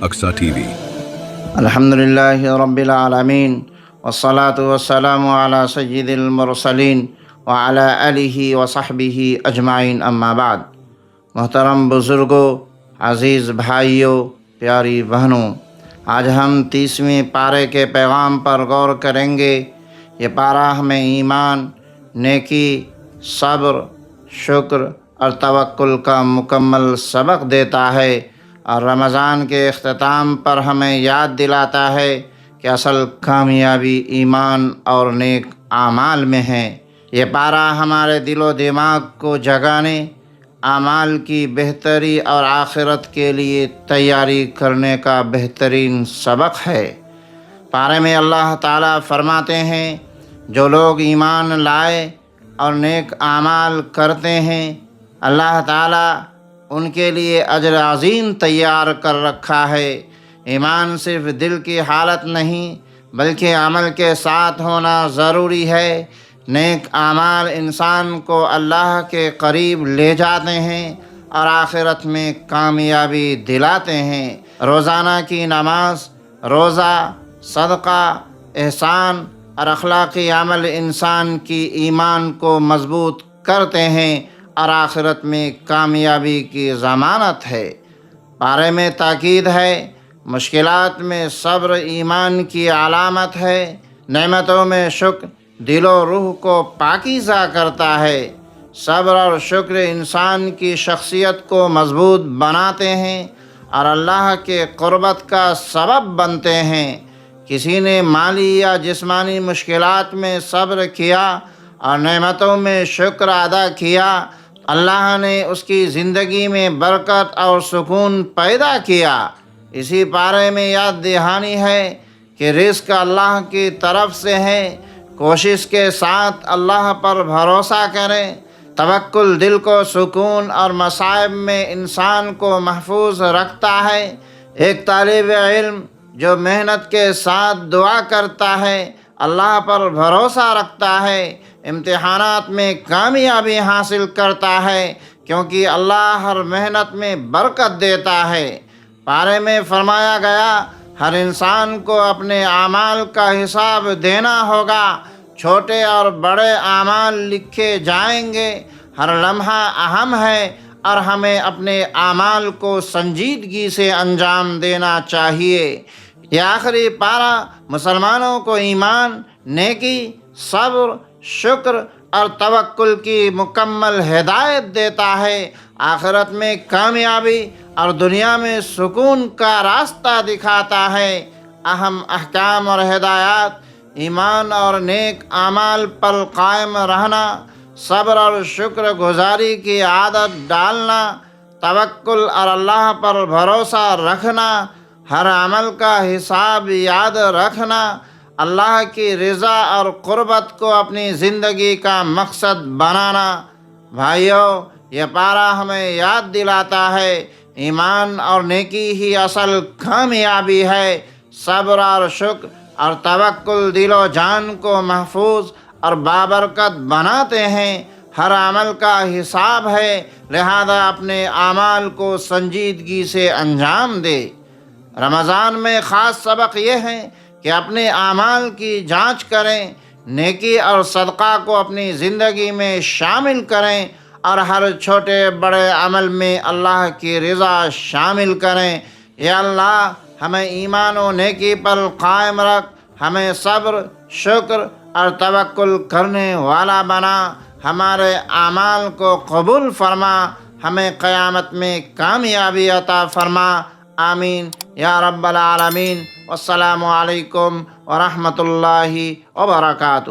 اقصی T V. الحمدللہ رب العالمین والصلاة والسلام علی سید المرسلین وعلی آلہ وصحبہ اجمعین، اما بعد۔ محترم بزرگوں، عزیز بھائیوں، پیاری بہنوں، آج ہم 30ویں پارے کے پیغام پر غور کریں گے۔ یہ پارہ ہمیں ایمان، نیکی، صبر، شکر اور توکل کا مکمل سبق دیتا ہے، اور رمضان کے اختتام پر ہمیں یاد دلاتا ہے کہ اصل کامیابی ایمان اور نیک اعمال میں ہے۔ یہ پارہ ہمارے دل و دماغ کو جگانے، اعمال کی بہتری اور آخرت کے لیے تیاری کرنے کا بہترین سبق ہے۔ پارے میں اللہ تعالیٰ فرماتے ہیں، جو لوگ ایمان لائے اور نیک اعمال کرتے ہیں، اللہ تعالیٰ ان کے لیے اجر عظیم تیار کر رکھا ہے۔ ایمان صرف دل کی حالت نہیں بلکہ عمل کے ساتھ ہونا ضروری ہے۔ نیک اعمال انسان کو اللہ کے قریب لے جاتے ہیں اور آخرت میں کامیابی دلاتے ہیں۔ روزانہ کی نماز، روزہ، صدقہ، احسان اور اخلاقی عمل انسان کی ایمان کو مضبوط کرتے ہیں اور آخرت میں کامیابی کی ضمانت ہے۔ پارے میں تاکید ہے، مشکلات میں صبر ایمان کی علامت ہے، نعمتوں میں شکر دل و روح کو پاکیزہ کرتا ہے۔ صبر اور شکر انسان کی شخصیت کو مضبوط بناتے ہیں اور اللہ کے قربت کا سبب بنتے ہیں۔ کسی نے مالی یا جسمانی مشکلات میں صبر کیا اور نعمتوں میں شکر ادا کیا، اللہ نے اس کی زندگی میں برکت اور سکون پیدا کیا۔ اسی پارے میں یاد دہانی ہے کہ رزق اللہ کی طرف سے ہے، کوشش کے ساتھ اللہ پر بھروسہ کریں۔ توکل دل کو سکون اور مصائب میں انسان کو محفوظ رکھتا ہے۔ ایک طالب علم جو محنت کے ساتھ دعا کرتا ہے، اللہ پر بھروسہ رکھتا ہے، امتحانات میں کامیابی حاصل کرتا ہے، کیونکہ اللہ ہر محنت میں برکت دیتا ہے۔ پارے میں فرمایا گیا، ہر انسان کو اپنے اعمال کا حساب دینا ہوگا۔ چھوٹے اور بڑے اعمال لکھے جائیں گے۔ ہر لمحہ اہم ہے اور ہمیں اپنے اعمال کو سنجیدگی سے انجام دینا چاہیے۔ یہ آخری پارہ مسلمانوں کو ایمان، نیکی، صبر، شکر اور توکل کی مکمل ہدایت دیتا ہے۔ آخرت میں کامیابی اور دنیا میں سکون کا راستہ دکھاتا ہے۔ اہم احکام اور ہدایات: ایمان اور نیک اعمال پر قائم رہنا، صبر اور شکر گزاری کی عادت ڈالنا، توکل اور اللہ پر بھروسہ رکھنا، ہر عمل کا حساب یاد رکھنا، اللہ کی رضا اور قربت کو اپنی زندگی کا مقصد بنانا۔ بھائیو، یہ پارہ ہمیں یاد دلاتا ہے، ایمان اور نیکی ہی اصل کامیابی ہے۔ صبر اور شکر اور توکل دل و جان کو محفوظ اور بابرکت بناتے ہیں۔ ہر عمل کا حساب ہے، لہذا اپنے اعمال کو سنجیدگی سے انجام دے۔ رمضان میں خاص سبق یہ ہے کہ اپنے اعمال کی جانچ کریں، نیکی اور صدقہ کو اپنی زندگی میں شامل کریں اور ہر چھوٹے بڑے عمل میں اللہ کی رضا شامل کریں۔ یا اللہ، ہمیں ایمان و نیکی پر قائم رکھ، ہمیں صبر، شکر اور توکل کرنے والا بنا، ہمارے اعمال کو قبول فرما، ہمیں قیامت میں کامیابی عطا فرما۔ آمین یا رب العالمین۔ والسلام علیکم ورحمۃ اللہ وبرکاتہ۔